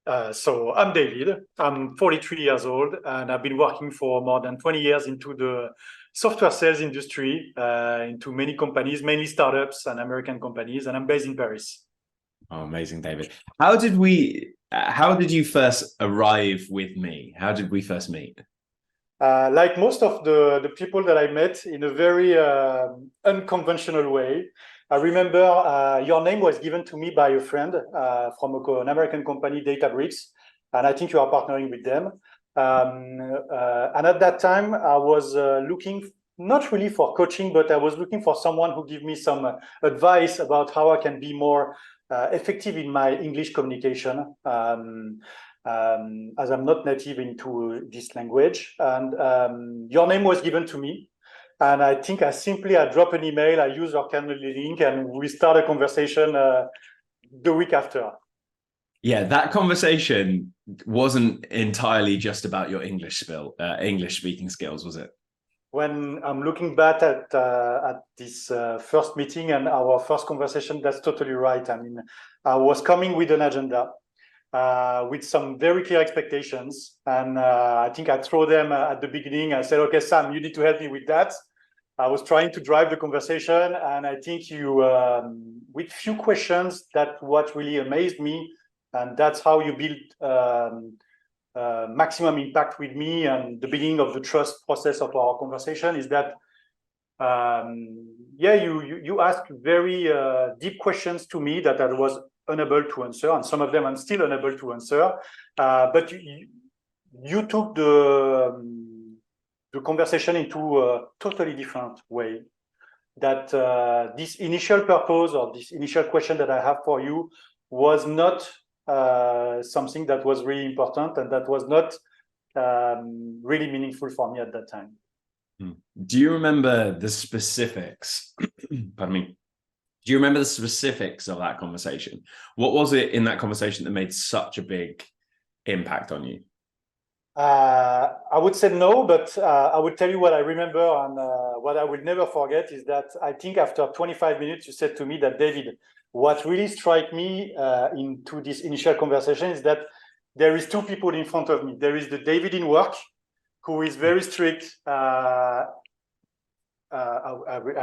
So I'm David. I'm 43 years old, and I've been working for more than 20 years into the software sales industry, into many companies, mainly startups and American companies, and I'm based in Paris. Oh, amazing, David. How did you first arrive with me? How did we first meet? Like most of the people that I met in a very unconventional way. I remember your name was given to me by a friend from an American company, Databricks, and I think you are partnering with them. And at that time, I was looking not really for coaching, but I was looking for someone who give me some advice about how I can be more effective in my English communication. As I'm not native into this language. And your name was given to me. And I think I drop an email, I use your Calendly link, and we start a conversation the week after. Yeah, that conversation wasn't entirely just about your English speaking skills, was it? When I'm looking back at this first meeting and our first conversation, that's totally right. I mean, I was coming with an agenda, with some very clear expectations. And I think I throw them at the beginning. I said, okay, Sam, you need to help me with that. I was trying to drive the conversation. And I think you, with few questions, that what really amazed me. And that's how you build maximum impact with me. And the beginning of the trust process of our conversation is that yeah, you ask very deep questions to me that I was unable to answer, and some of them I'm still unable to answer. But you took the conversation into a totally different way. That this initial purpose or this initial question that I have for you was not something that was really important, and that was not really meaningful for me at that time. Do you remember the specifics? Pardon me. Do you remember the specifics of that conversation? What was it in that conversation that made such a big impact on you? I would say no, but I would tell you what I remember, and what I will never forget is that I think after 25 minutes, you said to me that, David, what really struck me into this initial conversation is that there is two people in front of me. There is the David in work, who is very strict. I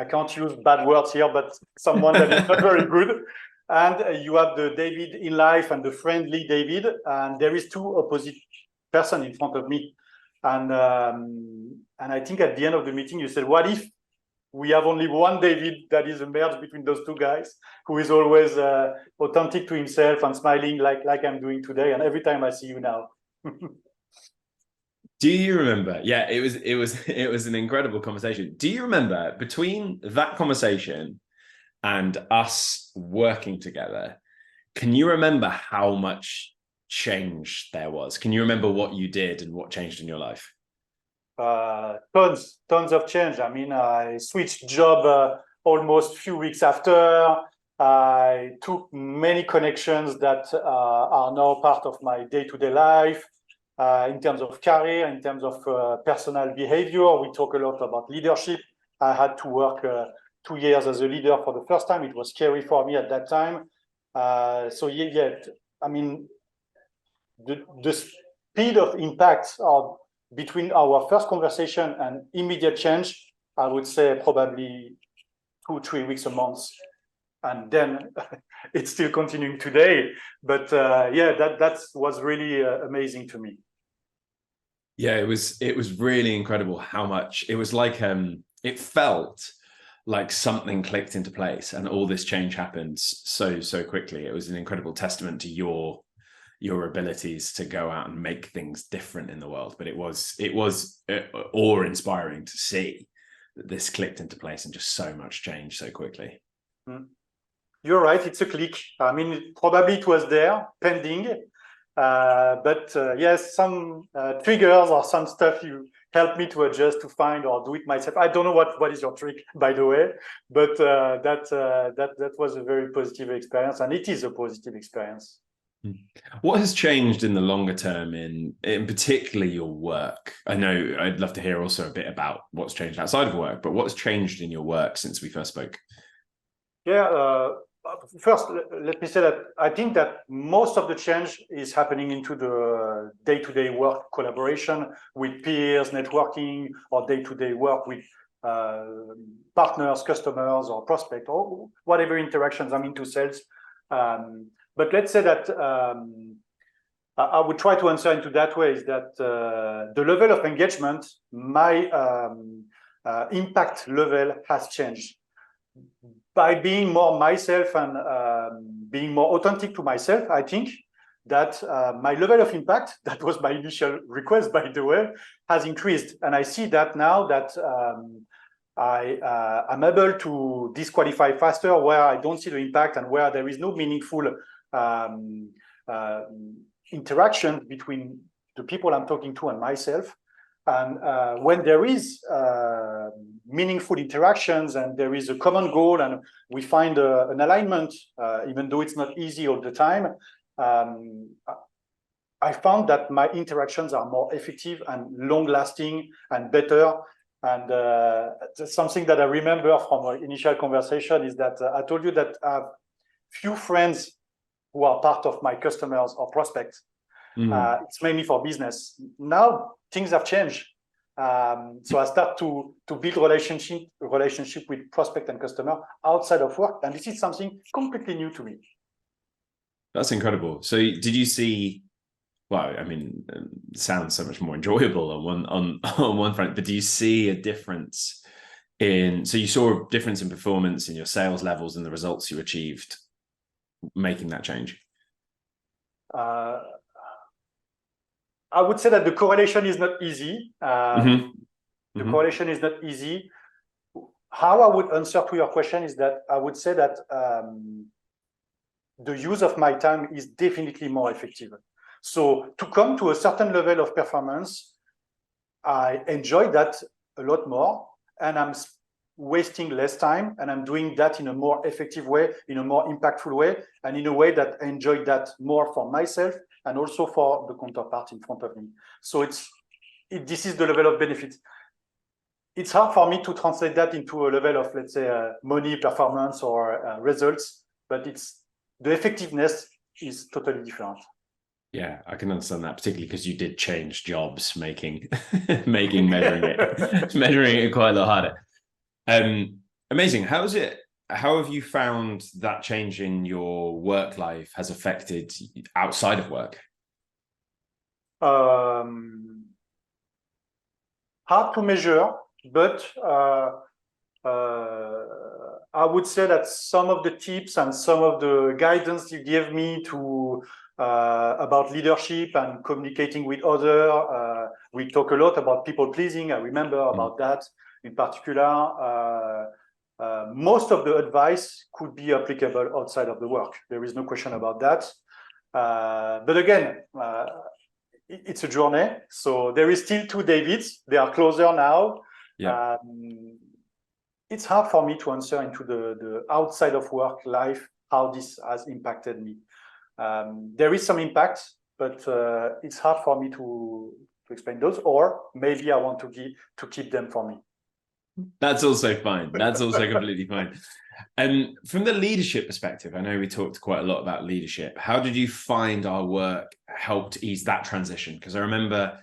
can't use bad words here, but someone that is not very good. And you have the David in life and the friendly David, and there is two opposite person in front of me. And I think at the end of the meeting, you said, what if we have only one David that is a merge between those two guys, who is always authentic to himself and smiling like I'm doing today, and every time I see you now. Do you remember? Yeah, it was an incredible conversation. Do you remember between that conversation and us working together, can you remember how much change there was? Can you remember what you did and what changed in your life? Tons of change. I mean, I switched job almost few weeks after. I took many connections that are now part of my day-to-day life. In terms of career, in terms of personal behavior, we talk a lot about leadership. I had to work 2 years as a leader for the first time. It was scary for me at that time. So yeah, I mean, the speed of impact of between our first conversation and immediate change, I would say probably 2-3 weeks a month. And then it's still continuing today. But yeah, that was really amazing to me. Yeah, it was really incredible how much it was like it felt like something clicked into place and all this change happened so quickly. It was an incredible testament to your abilities to go out and make things different in the world. But it was awe-inspiring to see that this clicked into place and just so much change so quickly. You're right, it's a click. I mean, probably it was there pending. But yes, some triggers or some stuff you help me to adjust, to find, or do it myself. I don't know what is your trick, by the way, but that was a very positive experience, and it is a positive experience. What has changed in the longer term in particularly your work? I know I'd love to hear also a bit about what's changed outside of work, but what's changed in your work since we first spoke? Yeah, First, let me say that I think that most of the change is happening into the day-to-day work collaboration with peers, networking, or day-to-day work with partners, customers, or prospects, or whatever interactions I'm into sales. But let's say that I would try to answer into that way is that the level of engagement, my impact level has changed. By being more myself and being more authentic to myself, I think that my level of impact, that was my initial request, by the way, has increased. And I see that now that I'm able to disqualify faster where I don't see the impact and where there is no meaningful interaction between the people I'm talking to and myself. And when there is meaningful interactions and there is a common goal and we find an alignment, even though it's not easy all the time, I found that my interactions are more effective and long-lasting and better. And something that I remember from our initial conversation is that I told you that I have few friends who are part of my customers or prospects. It's mainly for business. Now things have changed. So I start to build relationship with prospect and customer outside of work. And this is something completely new to me. That's incredible. So did you see, well, I mean, it sounds so much more enjoyable on one front, but do you see a difference so you saw a difference in performance in your sales levels and the results you achieved making that change? I would say that the correlation is not easy. The correlation is not easy. How I would answer to your question is that I would say that the use of my time is definitely more effective. So to come to a certain level of performance, I enjoy that a lot more, and I'm wasting less time, and I'm doing that in a more effective way, in a more impactful way, and in a way that I enjoy that more for myself and also for the counterpart in front of me. So this is the level of benefit. It's hard for me to translate that into a level of, let's say, money, performance, or results, but the effectiveness is totally different. Yeah, I can understand that, particularly because you did change jobs, making measuring it quite a lot harder. Amazing. How have you found that change in your work life has affected outside of work? Hard to measure, but I would say that some of the tips and some of the guidance you gave me about leadership and communicating with others, we talk a lot about people pleasing. I remember about that in particular. Most of the advice could be applicable outside of the work. There is no question about that. But again, it's a journey. So there is still 2 Davids. They are closer now. Yeah. It's hard for me to answer into the outside of work life, how this has impacted me. There is some impact, but it's hard for me to explain those, or maybe I want to keep them for me. That's also fine. That's also completely fine. And from the leadership perspective, I know we talked quite a lot about leadership. How did you find our work helped ease that transition? Because I remember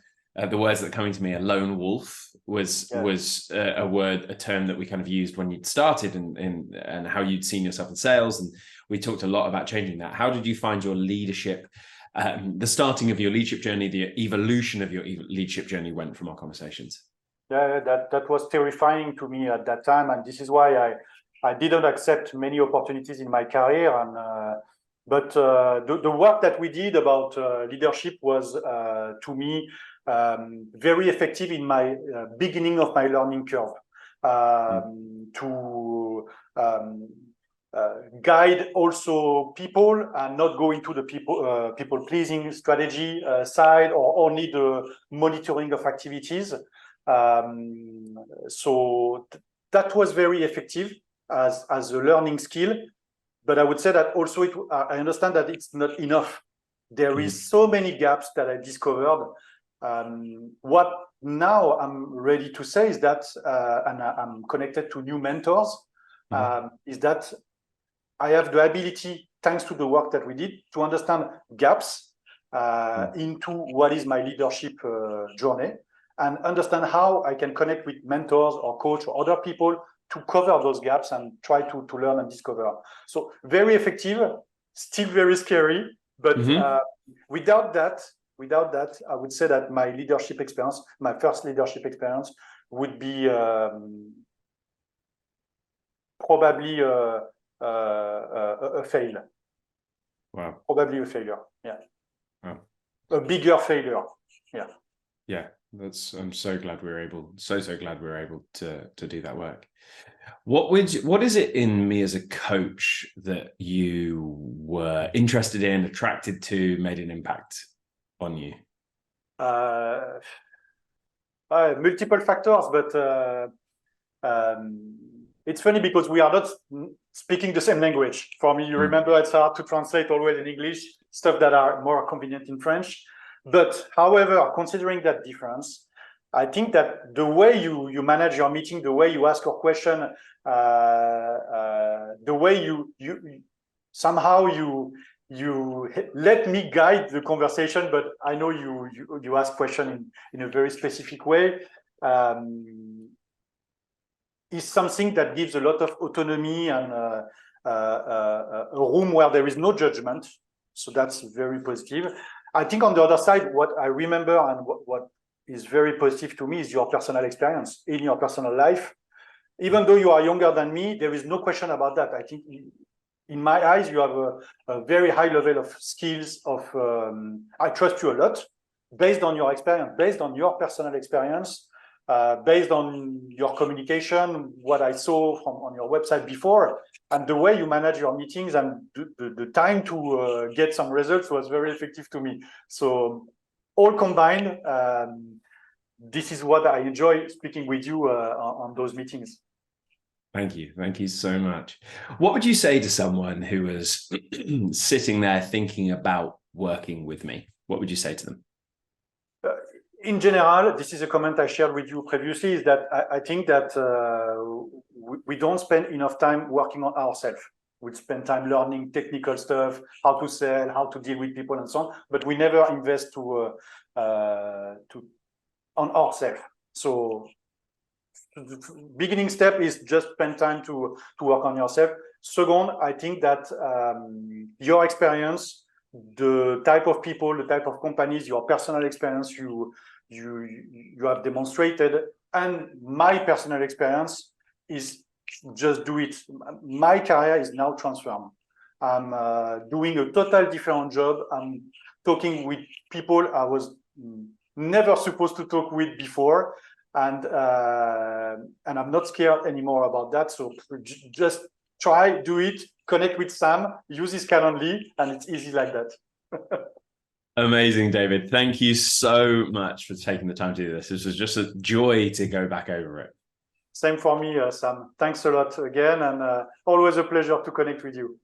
the words that are coming to me, a lone wolf was a term that we kind of used when you'd started and how you'd seen yourself in sales. And we talked a lot about changing that. How did you find your leadership, the starting of your leadership journey, the evolution of your leadership journey went from our conversations? Yeah, that was terrifying to me at that time. And this is why I didn't accept many opportunities in my career. But the work that we did about leadership was, to me, very effective in my beginning of my learning curve, to guide also people and not go into the people pleasing strategy side or only the monitoring of activities. So that was very effective as a learning skill. But I would say that also I understand that it's not enough. There is so many gaps that I discovered. What now I'm ready to say is that, and I'm connected to new mentors, is that I have the ability, thanks to the work that we did, to understand gaps into what is my leadership journey, and understand how I can connect with mentors or coach or other people to cover those gaps and try to learn and discover. So very effective, still very scary, but without that, I would say that my leadership experience, my first leadership experience, would be probably a fail. Wow. Probably a failure. Yeah. Wow. A bigger failure. Yeah. Yeah. I'm so glad we were able, so glad we were able to do that work. What is it in me as a coach that you were interested in, attracted to, made an impact on you? Multiple factors, but it's funny because we are not speaking the same language. For me, you remember, it's hard to translate always in English, stuff that are more convenient in French. But however, considering that difference, I think that the way you manage your meeting, the way you ask your question, the way you somehow you let me guide the conversation, but I know you ask question in a very specific way. Is something that gives a lot of autonomy and a room where there is no judgment. So that's very positive. I think on the other side, what I remember and what is very positive to me is your personal experience in your personal life. Even though you are younger than me, there is no question about that. I think in my eyes, you have a very high level of skills I trust you a lot based on your experience, based on your personal experience, based on your communication, what I saw on your website before, and the way you manage your meetings and the time to get some results was very effective to me. So all combined, this is what I enjoy speaking with you on those meetings. Thank you. Thank you so much. What would you say to someone who was sitting there thinking about working with me? What would you say to them? In general, this is a comment I shared with you previously, is that I think that we don't spend enough time working on ourselves. We spend time learning technical stuff, how to sell, how to deal with people and so on, but we never invest on ourselves. So the beginning step is just spend time to work on yourself. Second, I think that your experience, the type of people, the type of companies, your personal experience you have demonstrated, and my personal experience is just do it. My career is now transformed. I'm doing a total different job. I'm talking with people I was never supposed to talk with before, and I'm not scared anymore about that. So just try, do it, connect with Sam, use his Calendly, and it's easy like that. Amazing, David. Thank you so much for taking the time to do this. This was just a joy to go back over it. Same for me, Sam. Thanks a lot again, and always a pleasure to connect with you.